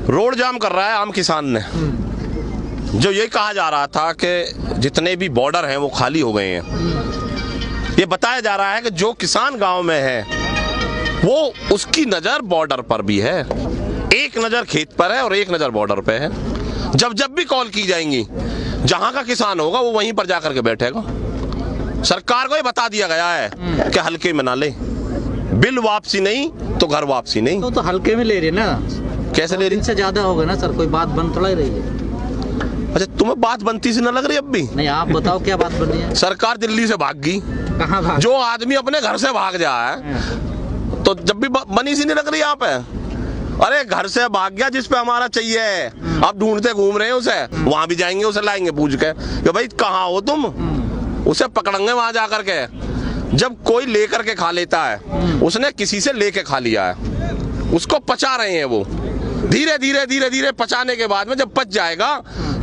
Road जाम कर रहा है आम किसान ने। जो ये कहा जा रहा था कि जितने भी बॉर्डर हैं वो खाली हो गए हैं, ये बताया जा रहा है कि जो किसान गांव में है वो उसकी नज़र बॉर्डर पर भी है, एक नज़र खेत पर है और एक नज़र बॉर्डर पे है। जब भी कॉल की जाएंगी, जहां का किसान होगा वो वहीं पर जाकर के बैठेगा। सरकार को ये बता दिया गया है कि हल्के में ना ले, बिल वापसी नहीं तो घर वापसी नहीं। तो हल्के में ले रहे ना, कैसे ले रही? इनसे ज्यादा होगा ना सर, कोई बात बन थोड़ा ही रही है। अच्छा, तुम्हें बात बनती सी ना लग रही अब भी? नहीं, आप बताओ क्या बात बन रही है। सरकार दिल्ली से भाग गई। कहाँ भाग? जो आदमी अपने घर से भाग जाए तो जब भी बनी सी नहीं लग रही यहाँ पे। अरे घर से भाग गया जिस पे हमारा चाहिए, अब ढूंढते घूम रहे हैं उसे, वहां भी जाएंगे उसे लाएंगे पूछ के कि भाई कहाँ हो तुम, उसे पकड़ेंगे वहां जाकर के। जब कोई लेकर के खा लेता है, उसने किसी से लेके खा लिया है, उसको पचा रहे हैं वो, धीरे धीरे पचाने के बाद में जब पच जाएगा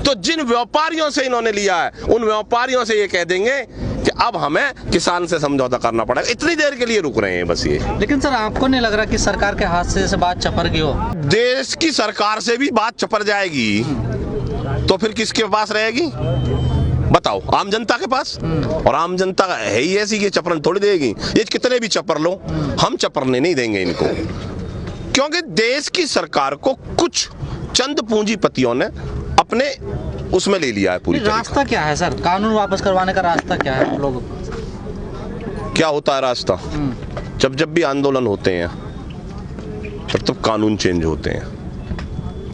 तो जिन व्यापारियों से इन्होंने लिया है उन व्यापारियों से ये कह देंगे कि अब हमें किसान से समझौता करना पड़ेगा। इतनी देर के लिए रुक रहे हैं बस ये। लेकिन सर, आपको नहीं लग रहा कि सरकार के हाथ से जैसे बात चपर गई हो? देश की सरकार से भी बात चपर जाएगी तो फिर किसके पास रहेगी बताओ? आम जनता के पास। और आम जनता है ही ऐसी कि चपरन थोड़ी देगी। ये कितने भी चपर लो, हम चपरने नहीं देंगे इनको, क्योंकि देश की सरकार को कुछ चंद पूंजीपतियों ने अपने उसमें ले लिया है पूरी। रास्ता क्या है सर, कानून वापस करवाने का रास्ता क्या है आप लोगों को? क्या होता है रास्ता? जब भी आंदोलन होते हैं तब कानून चेंज होते हैं।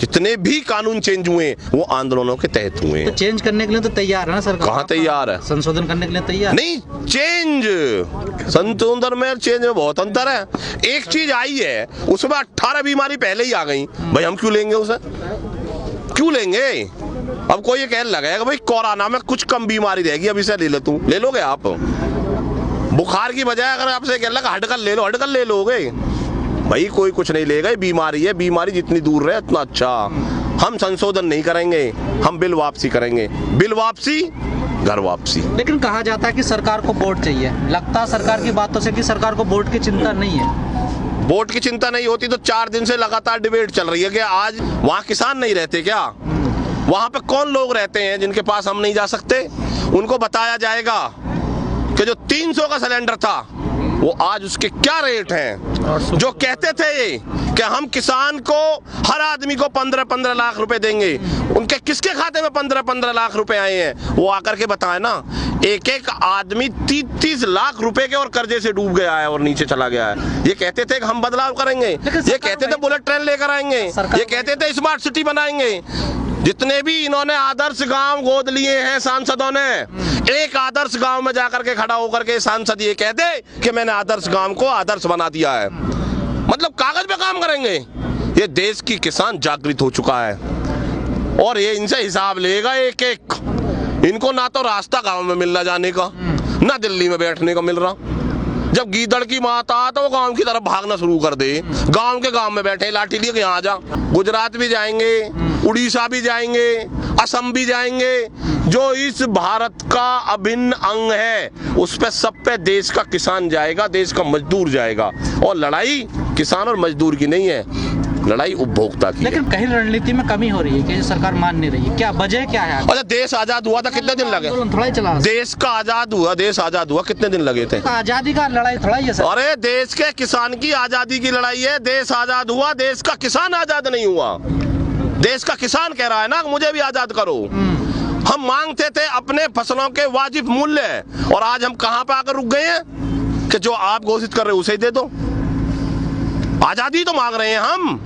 जितने भी कानून चेंज हुए वो आंदोलनों के तहत हुए हैं। तो चेंज करने के लिए तो तैयार है ना सरकार? कहाँ तैयार है? संशोधन करने के लिए तैयार नहीं। चेंज संशोधन में चेंज में बहुत अंतर है। एक चीज आई है उसमें 18 बीमारी पहले ही आ गई, भाई हम क्यों लेंगे उसे? क्यों लेंगे? अब कोई ये कहने लगाएगा भाई कोरोना में कुछ कम बीमारी रहेगी, अब इसे ले लो, तुम ले लोगे? आप बुखार की बजाय अगर आपसे कह लगा हटकल ले लो, हटकल ले लोगे? भाई कोई कुछ नहीं लेगा, बीमारी है, बीमारी जितनी दूर रहे उतना अच्छा। हम संशोधन नहीं करेंगे, हम बिल वापसी करेंगे, बिल वापसी घर वापसी। लेकिन कहा जाता है कि सरकार को वोट चाहिए, लगता है सरकार की बातों से कि सरकार को वोट की चिंता नहीं है। वोट की चिंता नहीं होती तो 4 दिन से लगातार डिबेट चल रही है कि आज वहाँ किसान नहीं रहते क्या? वहाँ पे कौन लोग रहते हैं जिनके पास हम नहीं जा सकते? उनको बताया जाएगा कि जो 300 का सिलेंडर था वो आज उसके क्या रेट हैं। जो कहते थे ये कि हम किसान को हर आदमी को 15-15 लाख रुपए देंगे, उनके किसके खाते में 15-15 लाख रुपए आए हैं वो आकर के बताए ना। एक आदमी 30 लाख रुपए के और कर्जे से डूब गया है और नीचे चला गया है। ये कहते थे कि हम बदलाव करेंगे, ये कहते थे बुलेट ट्रेन लेकर आएंगे, ये कहते थे स्मार्ट सिटी बनाएंगे। जितने भी इन्होंने आदर्श गांव गोद लिए हैं सांसदों ने, एक आदर्श गांव में जाकर के खड़ा होकर के सांसद ये कह दे कि मैंने आदर्श गांव को आदर्श बना दिया है, मतलब कागज पे काम करेंगे। ये देश की किसान जागृत हो चुका है और ये इनसे हिसाब लेगा एक एक। इनको ना तो रास्ता गांव में मिल रहा जाने का, ना दिल्ली में बैठने को मिल रहा। जब गीदड़ की माता तो वो गांव की तरफ भागना शुरू कर दे, गांव के गांव में बैठे लाठी लिए कि यहाँ जा। गुजरात भी जाएंगे, उड़ीसा भी जाएंगे, असम भी जाएंगे। जो इस भारत का अभिन्न अंग है उस पे सब पे देश का किसान जाएगा, देश का मजदूर जाएगा। और लड़ाई किसान और मजदूर की नहीं है, लड़ाई उपभोक्ता की। लेकिन कहीं रणनीति में कमी हो रही है कि सरकार मान नहीं रही है, क्या वजह क्या है? अच्छा, देश आजाद हुआ था कितने दिन लगे? थोड़ा ही चला। देश आजाद हुआ कितने दिन लगे थे? आजादी का लड़ाई थोड़ा ही है सर। अरे देश के किसान की आजादी की लड़ाई है। देश आजाद हुआ, देश का किसान आजाद नहीं हुआ। देश का किसान कह रहा है ना मुझे भी आजाद करो। हम मांगते थे अपने फसलों के वाजिब मूल्य, और आज हम कहां पे आकर रुक गए हैं कि जो आप घोषित कर रहे हो उसे ही दे दो। आजादी तो मांग रहे हैं हम।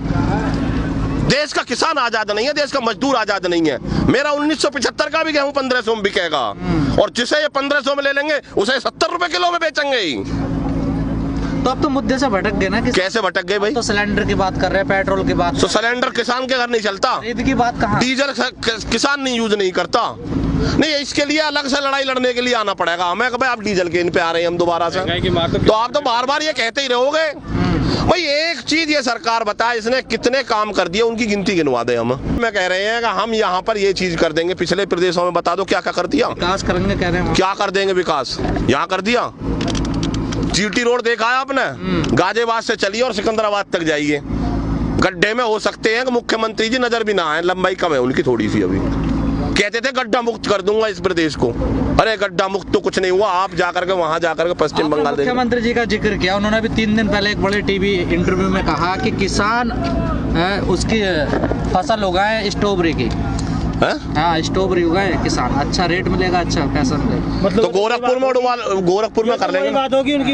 देश का किसान आजाद नहीं है, देश का मजदूर आजाद नहीं है। मेरा 1975 का भी गेहूं 1500 में बिकेगा, और जिसे ये 1500 में ले लेंगे उसे 70 रुपए किलो में बेचेंगे। तो अब तो मुद्दे से भटक गए ना। कैसे भटक गए भाई? तो सिलेंडर की बात कर रहे हैं, पेट्रोल की बात। तो सिलेंडर किसान के घर नहीं चलता, खरीद की बात कहाँ? डीजल किसान नहीं यूज नहीं करता। नहीं, इसके लिए अलग से लड़ाई लड़ने के लिए आना पड़ेगा हमें कि भाई आप डीजल के इन पे आ रहे हैं हम दोबारा से, तो आप तो बार बार ये कहते ही रहोगे। भाई एक चीज ये सरकार बताए इसने कितने काम कर दिए, उनकी गिनती गिनवा दे। हम कह रहे हैं कि हम यहाँ पर ये चीज कर देंगे, पिछले प्रदेशों में बता दो क्या क्या कर दिया। विकास करेंगे कह रहे हैं। क्या कर देंगे विकास? यहाँ कर दिया। जीटी रोड देखा है आपने? गाजियाबाद से चलिए और सिकंदराबाद तक जाइए, गड्ढे में हो सकते हैं कि मुख्यमंत्री जी नजर भी ना आए, लंबाई कम है उनकी थोड़ी सी। अभी कहते थे गड्ढा मुक्त कर दूंगा इस प्रदेश को, अरे गड्ढा मुक्त तो कुछ नहीं हुआ। आप जाकर के वहां जाकर के पश्चिम बंगाल मुख्यमंत्री जी का जिक्र किया, उन्होंने भी 3 दिन पहले एक बड़े टीवी इंटरव्यू में कहा कि किसान उसकी फसल उगाए स्ट्रॉबेरी की। हाँ, स्ट्रॉबेरी उगाए किसान, अच्छा रेट मिलेगा, अच्छा पैसा मिलेगा। मतलब तो गोरखपुर में कर लेंगे, बात होगी उनकी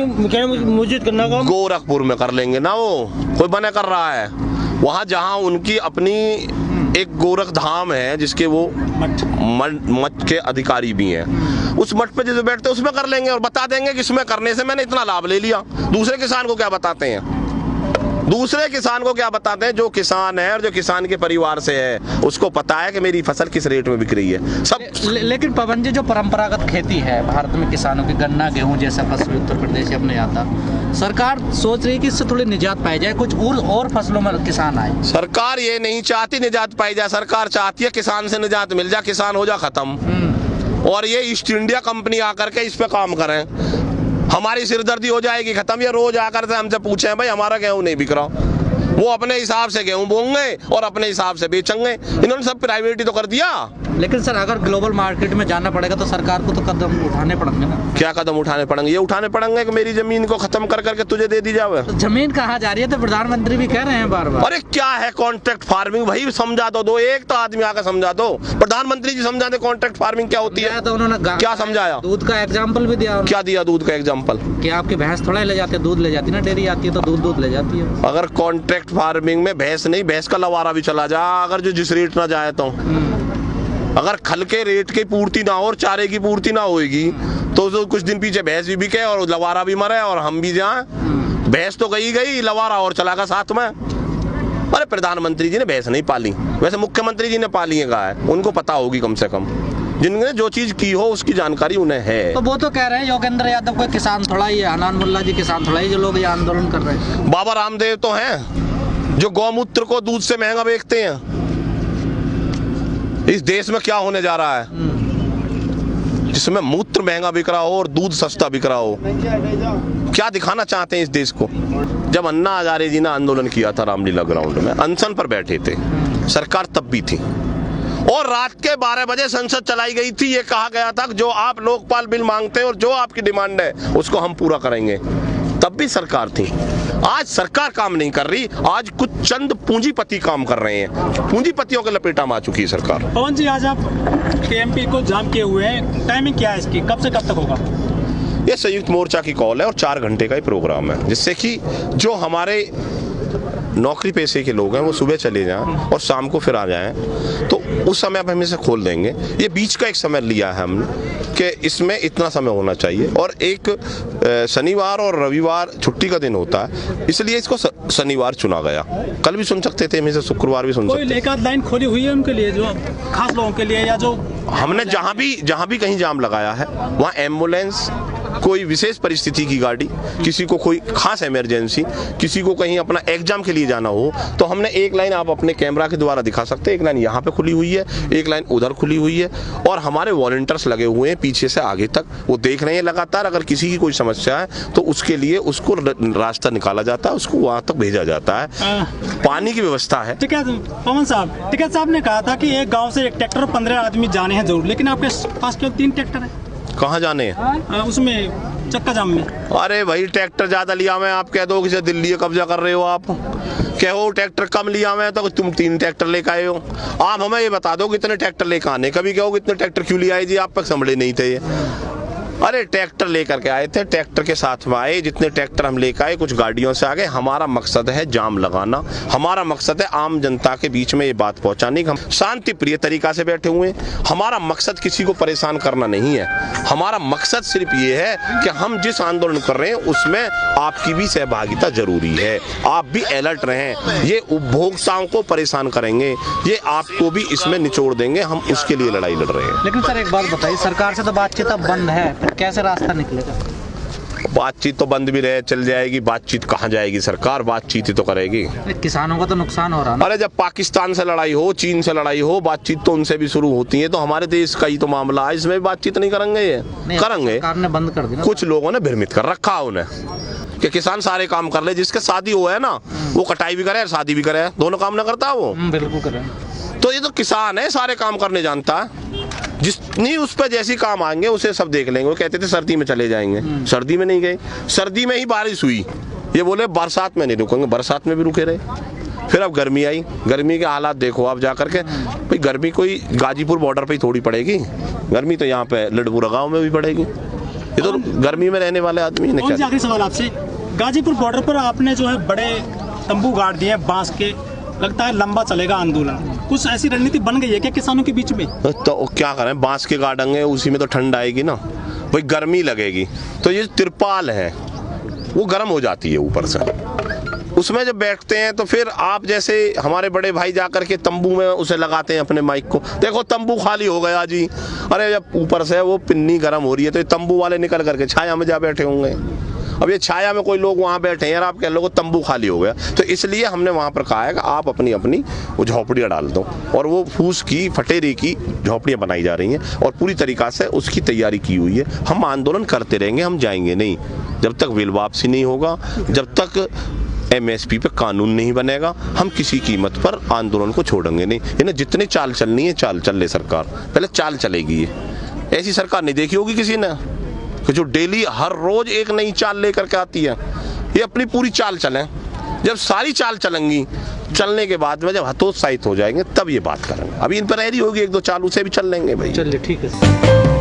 मौजूद करना का। गोरखपुर में कर लेंगे ना, वो कोई बने कर रहा है वहां जहां उनकी अपनी एक गोरख धाम है जिसके वो मठ के अधिकारी भी हैं। उस मठ पे जो बैठते हैं उसमें कर लेंगे और बता देंगे कि इसमें करने से मैंने इतना लाभ ले लिया। दूसरे किसान को क्या बताते हैं, दूसरे किसान को क्या बताते हैं? जो किसान है और जो किसान के परिवार से है उसको पता है कि मेरी फसल किस रेट में बिक रही है सब। लेकिन पवन जी, जो परंपरागत खेती है भारत में किसानों की, गन्ना गेहूं जैसा फसल उत्तर प्रदेश से अपने आता, सरकार सोच रही है कि इससे थोड़ी निजात पाई जाए, कुछ और फसलों में किसान आए। सरकार ये नहीं चाहती निजात पाई जाए, सरकार चाहती है किसान से निजात मिल जाए, किसान हो जा खत्म। और ये ईस्ट इंडिया कंपनी आकर के इस पे काम करें, हमारी सिरदर्दी हो जाएगी खत्म। ये रोज आकर से हमसे पूछे भाई हमारा गेहूं नहीं बिक रहा, वो अपने हिसाब से गेहूं बोएंगे और अपने हिसाब से बेचेंगे। इन्होंने सब प्राइवेट ही तो कर दिया। लेकिन सर, अगर ग्लोबल मार्केट में जाना पड़ेगा तो सरकार को तो कदम उठाने पड़ेंगे ना। क्या कदम उठाने पड़ेंगे? ये उठाने पड़ेंगे कि मेरी जमीन को खत्म कर करके तुझे दे दी जाए। तो जमीन कहाँ जा रही है? तो प्रधानमंत्री भी कह रहे हैं बार बार। अरे क्या है कॉन्ट्रैक्ट फार्मिंग? भाई समझा दो एक तो आदमी आकर समझा दो, प्रधानमंत्री जी समझा दे कॉन्ट्रैक्ट फार्मिंग क्या होती है। तो उन्होंने क्या समझाया? दूध का एग्जाम्पल भी दिया। क्या दिया दूध का एग्जाम्पल? कि आपकी भैंस थोड़ा ले जाते, दूध ले जाती ना, डेयरी आती है तो दूध ले जाती है। अगर कॉन्ट्रैक्ट फार्मिंग में भैंस नहीं, भैंस का लवारा भी चला जा, अगर जो जिस रेट ना जाए तो, अगर खल के रेट की पूर्ति ना हो और चारे की पूर्ति ना होगी तो कुछ दिन पीछे भैंस भी बिके और लवारा भी मरे और हम भी जाए। भैंस तो गई लवारा और चला गया साथ में। अरे प्रधानमंत्री जी ने भैंस नहीं पाली, वैसे मुख्यमंत्री जी ने पाली है गाय, उनको पता होगी कम से कम, जिनने जो चीज की हो उसकी जानकारी उन्हें है। तो वो तो कह रहे हैं योगेंद्र यादव कोई किसान थोड़ा ही है, हनान मुल्ला जी किसान थोड़ा ही, जो लोग ये आंदोलन कर रहे हैं। बाबा रामदेव तो हैं जो गौमूत्र को दूध से महंगा बेचते हैं। इस देश में क्या होने जा रहा है जिसमें मूत्र महंगा बिक रहा हो और दूध सस्ता बिक रहा हो? क्या दिखाना चाहते हैं इस देश को? जब अन्ना हजारे जी ने आंदोलन किया था रामलीला ग्राउंड में, अनशन पर बैठे थे, सरकार तब भी थी और रात के 12 बजे संसद चलाई गई थी। ये कहा गया था कि जो आप लोकपाल बिल मांगते हैं और जो आपकी डिमांड है उसको हम पूरा करेंगे, तब भी सरकार थी। आज सरकार काम नहीं कर रही, आज कुछ चंद पूंजीपति काम कर रहे हैं, पूंजीपतियों के लपेटा में आ चुकी है सरकार। पवन जी, आज आप केएमपी को जाम किए हुए हैं, टाइमिंग क्या है इसकी, कब से कब तक होगा? ये संयुक्त मोर्चा की कॉल है और 4 घंटे का ही प्रोग्राम है, जिससे कि जो हमारे नौकरी पेशे के लोग हैं वो सुबह चले जाएं और शाम को फिर आ जाएं, तो उस समय हम इसे खोल देंगे। ये बीच का एक समय लिया है हमने कि इसमें इतना समय होना चाहिए और एक शनिवार और रविवार छुट्टी का दिन होता है, इसलिए इसको शनिवार चुना गया। कल भी सुन सकते थे, हम इसे शुक्रवार भी सुन सकते थे। कोई एक आध लाइन खोली हुई है उनके लिए, जो खास लोगों के लिए, या जो हमने जहां भी कहीं जाम लगाया है वहां एम्बुलेंस, कोई विशेष परिस्थिति की गाड़ी, किसी को कोई खास इमरजेंसी, किसी को कहीं अपना एग्जाम के लिए जाना हो, तो हमने एक लाइन आप अपने कैमरा के द्वारा दिखा सकते हैं, एक लाइन यहाँ पे खुली हुई है, एक लाइन उधर खुली हुई है और हमारे वॉलंटियर्स लगे हुए हैं पीछे से आगे तक, वो देख रहे हैं लगातार। अगर किसी की कोई समस्या है तो उसके लिए उसको रास्ता निकाला जाता है, उसको वहाँ तक भेजा जाता है। पानी की व्यवस्था है। पवन साहब, टिकैत साहब ने कहा था कि एक गाँव से एक ट्रैक्टर 15 आदमी जाने हैं जरूर, लेकिन आपके पास केवल 3 ट्रैक्टर है। कहाँ जाने हैं? उसमें चक्का जाम में। अरे भाई ट्रैक्टर ज्यादा लिया मैं, आप कह दो कि दिल्ली कब्जा कर रहे हो, आप कहो ट्रैक्टर कम लिया मैं तो तुम 3 ट्रैक्टर लेकर आए हो। आप हमें ये बता दो कितने ट्रैक्टर लेकर आने, कभी कहो कितने ट्रैक्टर क्यों ले आए जी, आप तक संभले नहीं थे ये। अरे ट्रैक्टर लेकर के आए थे, ट्रैक्टर के साथ में आए, जितने ट्रैक्टर हम लेकर आए कुछ गाड़ियों से आ गए। हमारा मकसद है जाम लगाना, हमारा मकसद है आम जनता के बीच में ये बात पहुंचाने का। हम शांति प्रिय तरीका से बैठे हुए हैं, हमारा मकसद किसी को परेशान करना नहीं है। हमारा मकसद सिर्फ ये है कि हम जिस आंदोलन कर रहे हैं उसमें आपकी भी सहभागिता जरूरी है, आप भी अलर्ट रहें। ये उपभोक्ताओं को परेशान करेंगे, ये आपको भी इसमें निचोड़ देंगे, हम उसके लिए लड़ाई लड़ रहे हैं। लेकिन सर एक बात बताइए, सरकार से तो बातचीत अब बंद है, कैसे रास्ता निकलेगा? बातचीत तो बंद भी रहे चल जाएगी, बातचीत कहाँ जाएगी, सरकार बातचीत ही तो करेगी। किसानों का तो नुकसान हो रहा है। अरे जब पाकिस्तान से लड़ाई हो, चीन से लड़ाई हो, बातचीत तो उनसे भी शुरू होती है, तो हमारे देश का ही तो मामला है, इसमें भी बातचीत नहीं करेंगे, ये करेंगे। सरकार ने बंद कर दिया, कुछ लोगों ने भ्रमित कर रखा उन्हें, कि किसान सारे काम कर ले, जिसके शादी हुआ है ना वो कटाई भी करे और शादी भी करे, दोनों काम ना करता वो। बिल्कुल करें। तो ये तो किसान है, सारे काम करने जानता है, जितनी उस पर जैसी काम आएंगे उसे सब देख लेंगे। वो कहते थे सर्दी में चले जाएंगे, सर्दी में नहीं गए, सर्दी में ही बारिश हुई, ये बोले बरसात में नहीं रुकेंगे, बरसात में भी रुके रहे। फिर अब गर्मी आई, गर्मी के हालात देखो आप जा करके, भाई गर्मी कोई गाजीपुर बॉर्डर पे ही थोड़ी पड़ेगी, गर्मी तो यहाँ पे लडपुरा गांव में भी पड़ेगी। ये तो गर्मी में रहने वाले आदमी ने क्या। आखिरी सवाल आपसे, गाजीपुर बॉर्डर पर आपने जो है बड़े तंबू गाड़ दिए बांस के, लगता है लंबा चलेगा आंदोलन, कुछ ऐसी रणनीति बन गई है क्या किसानों के बीच में? तो क्या करें, बांस के गाड़ेंगे उसी में तो ठंड आएगी ना, भाई गर्मी लगेगी, तो ये तिरपाल है वो गर्म हो जाती है ऊपर से, उसमें जब बैठते हैं तो फिर आप जैसे हमारे बड़े भाई जाकर के तंबू में उसे लगाते हैं अपने माइक को, देखो तंबू खाली हो गया जी, अरे जब ऊपर से वो पिन्नी गर्म हो रही है तो ये तंबू वाले निकल करके छाया में जा बैठे होंगे। अब ये छाया में कोई लोग वहाँ बैठे हैं और आप कह लो तंबू खाली हो गया, तो इसलिए हमने वहाँ पर कहा है कि आप अपनी अपनी वो झोपड़ियाँ डाल दो, और वो फूस की फटेरी की झोपड़ियाँ बनाई जा रही हैं और पूरी तरीक़ा से उसकी तैयारी की हुई है। हम आंदोलन करते रहेंगे, हम जाएंगे नहीं जब तक बिल वापसी नहीं होगा, जब तक MSP पे कानून नहीं बनेगा, हम किसी कीमत पर आंदोलन को छोड़ेंगे नहीं। इन्हें जितनी चाल चलनी है चाल चल ले सरकार, पहले चाल चलेगी। ये ऐसी सरकार नहीं देखी होगी किसी ने कि जो डेली हर रोज एक नई चाल लेकर के आती है। ये अपनी पूरी चाल चलें, जब सारी चाल चलेंगी, चलने के बाद में जब हतोत्साहित हो जाएंगे तब ये बात करेंगे। अभी इन पर रहरी होगी एक दो चाल, उसे भी चल लेंगे भाई। चलिए ठीक है।